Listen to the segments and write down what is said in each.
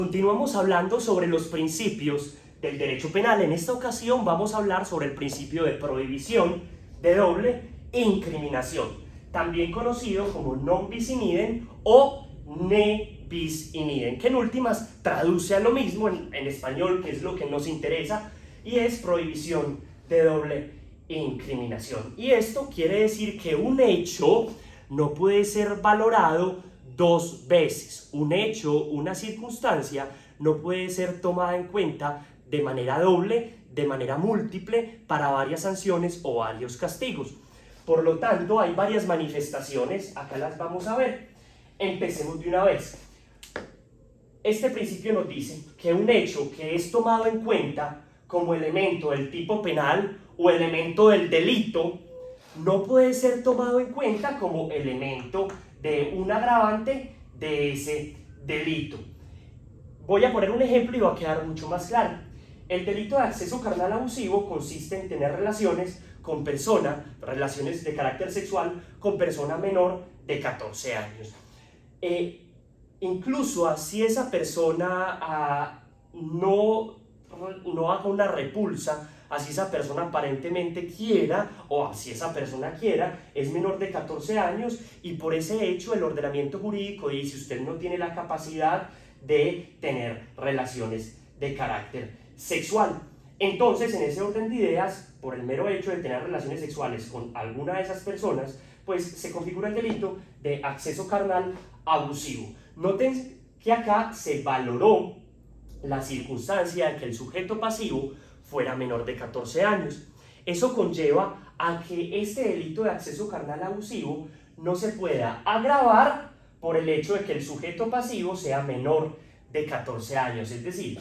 Continuamos hablando sobre los principios del derecho penal. En esta ocasión vamos a hablar sobre el principio de prohibición de doble incriminación, también conocido como non bis in idem o ne bis in idem, que en últimas traduce a lo mismo en español, que es lo que nos interesa, y es prohibición de doble incriminación. Y esto quiere decir que un hecho no puede ser valorado dos veces. Un hecho, una circunstancia, no puede ser tomada en cuenta de manera doble, de manera múltiple, para varias sanciones o varios castigos. Por lo tanto, hay varias manifestaciones, acá las vamos a ver. Empecemos de una vez. Este principio nos dice que un hecho que es tomado en cuenta como elemento del tipo penal o elemento del delito, no puede ser tomado en cuenta como elemento de un agravante de ese delito. Voy a poner un ejemplo y va a quedar mucho más claro. El delito de acceso carnal abusivo consiste en tener relaciones con persona, relaciones de carácter sexual, con persona menor de 14 años. Incluso así esa persona no haga una repulsa, así esa persona aparentemente quiera, o así esa persona quiera, es menor de 14 años, y por ese hecho el ordenamiento jurídico dice: usted no tiene la capacidad de tener relaciones de carácter sexual. Entonces, en ese orden de ideas, por el mero hecho de tener relaciones sexuales con alguna de esas personas, pues se configura el delito de acceso carnal abusivo. Noten que acá se valoró la circunstancia de que el sujeto pasivo fuera menor de 14 años. Eso conlleva a que este delito de acceso carnal abusivo no se pueda agravar por el hecho de que el sujeto pasivo sea menor de 14 años. Es decir,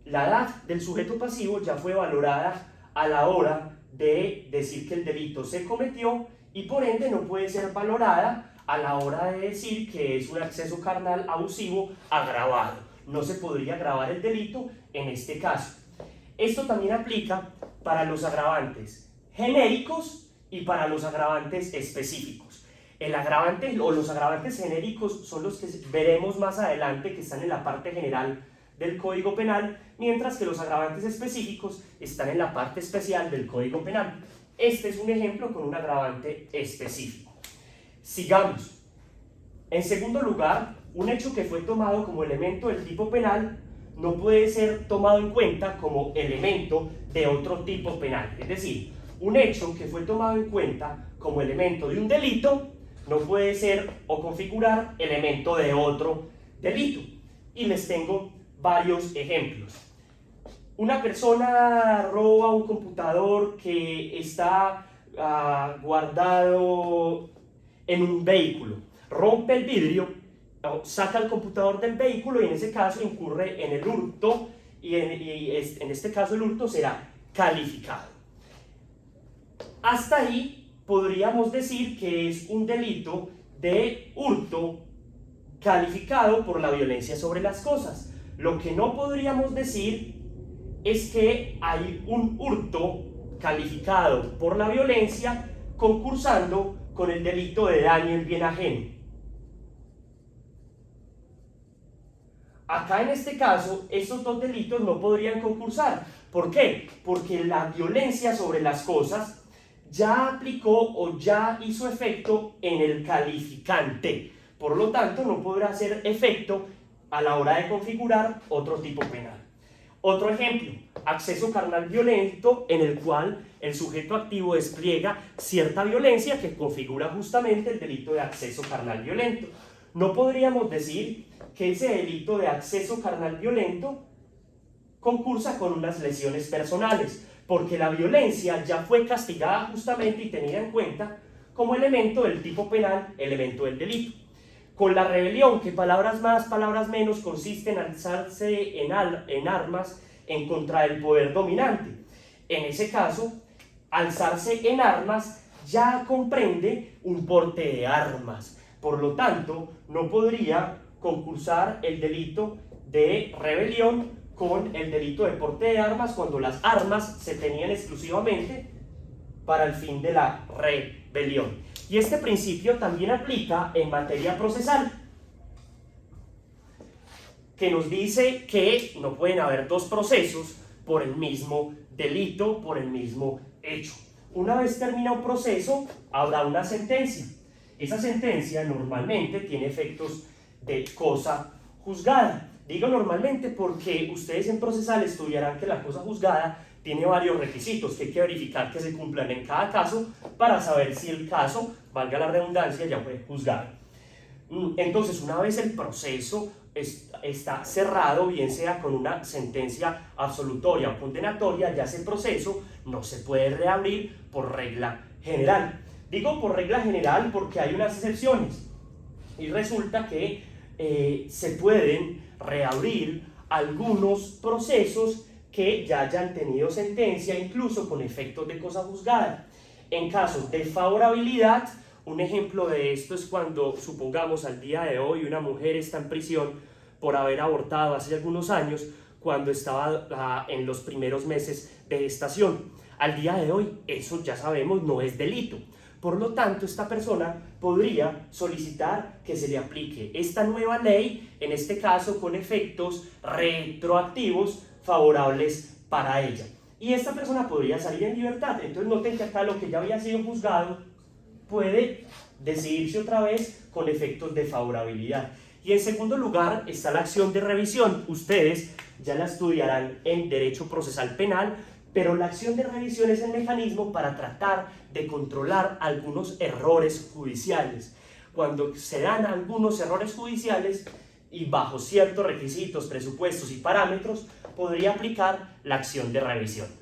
la edad del sujeto pasivo ya fue valorada a la hora de decir que el delito se cometió, y por ende no puede ser valorada a la hora de decir que es un acceso carnal abusivo agravado. No se podría agravar el delito en este caso. Esto también aplica para los agravantes genéricos y para los agravantes específicos. El agravante o los agravantes genéricos son los que veremos más adelante, que están en la parte general del Código Penal, mientras que los agravantes específicos están en la parte especial del Código Penal. Este es un ejemplo con un agravante específico. Sigamos. En segundo lugar, un hecho que fue tomado como elemento del tipo penal no puede ser tomado en cuenta como elemento de otro tipo penal. Es decir, un hecho que fue tomado en cuenta como elemento de un delito no puede ser o configurar elemento de otro delito. Y les tengo varios ejemplos. Una persona roba un computador que está guardado en un vehículo, rompe el vidrio, saca el computador del vehículo y en ese caso incurre en el hurto, y en este caso el hurto será calificado. Hasta ahí podríamos decir que es un delito de hurto calificado por la violencia sobre las cosas. Lo que no podríamos decir es que hay un hurto calificado por la violencia concursando con el delito de daño en bien ajeno. Acá en este caso, estos dos delitos no podrían concursar. ¿Por qué? Porque la violencia sobre las cosas ya aplicó o ya hizo efecto en el calificante. Por lo tanto, no podrá hacer efecto a la hora de configurar otro tipo penal. Otro ejemplo, acceso carnal violento, en el cual el sujeto activo despliega cierta violencia que configura justamente el delito de acceso carnal violento. No podríamos decir que ese delito de acceso carnal violento concursa con unas lesiones personales, porque la violencia ya fue castigada justamente y tenida en cuenta como elemento del tipo penal, elemento del delito. Con la rebelión, que palabras más, palabras menos, consiste en alzarse en armas en contra del poder dominante. En ese caso, alzarse en armas ya comprende un porte de armas. Por lo tanto, no podría concursar el delito de rebelión con el delito de porte de armas cuando las armas se tenían exclusivamente para el fin de la rebelión. Y este principio también aplica en materia procesal. que nos dice que no pueden haber dos procesos por el mismo delito, por el mismo hecho. Una vez termina un proceso, habrá una sentencia. Esa sentencia normalmente tiene efectos de cosa juzgada. Digo normalmente porque ustedes en procesal estudiarán que la cosa juzgada tiene varios requisitos que hay que verificar que se cumplan en cada caso para saber si el caso, valga la redundancia, ya fue juzgado. Entonces, una vez el proceso está cerrado, bien sea con una sentencia absolutoria o condenatoria, ya ese proceso no se puede reabrir por regla general. Digo por regla general porque hay unas excepciones y resulta que se pueden reabrir algunos procesos que ya hayan tenido sentencia, incluso con efectos de cosa juzgada. En casos de favorabilidad, un ejemplo de esto es cuando, supongamos, al día de hoy una mujer está en prisión por haber abortado hace algunos años cuando estaba en los primeros meses de gestación. Al día de hoy, eso ya sabemos no es delito. Por lo tanto, esta persona podría solicitar que se le aplique esta nueva ley, en este caso con efectos retroactivos favorables para ella. Y esta persona podría salir en libertad. Entonces noten que acá lo que ya había sido juzgado puede decidirse otra vez con efectos de favorabilidad. Y en segundo lugar está la acción de revisión. Ustedes ya la estudiarán en Derecho Procesal Penal, pero la acción de revisión es el mecanismo para tratar de controlar algunos errores judiciales. Cuando se dan algunos errores judiciales y bajo ciertos requisitos, presupuestos y parámetros, podría aplicar la acción de revisión.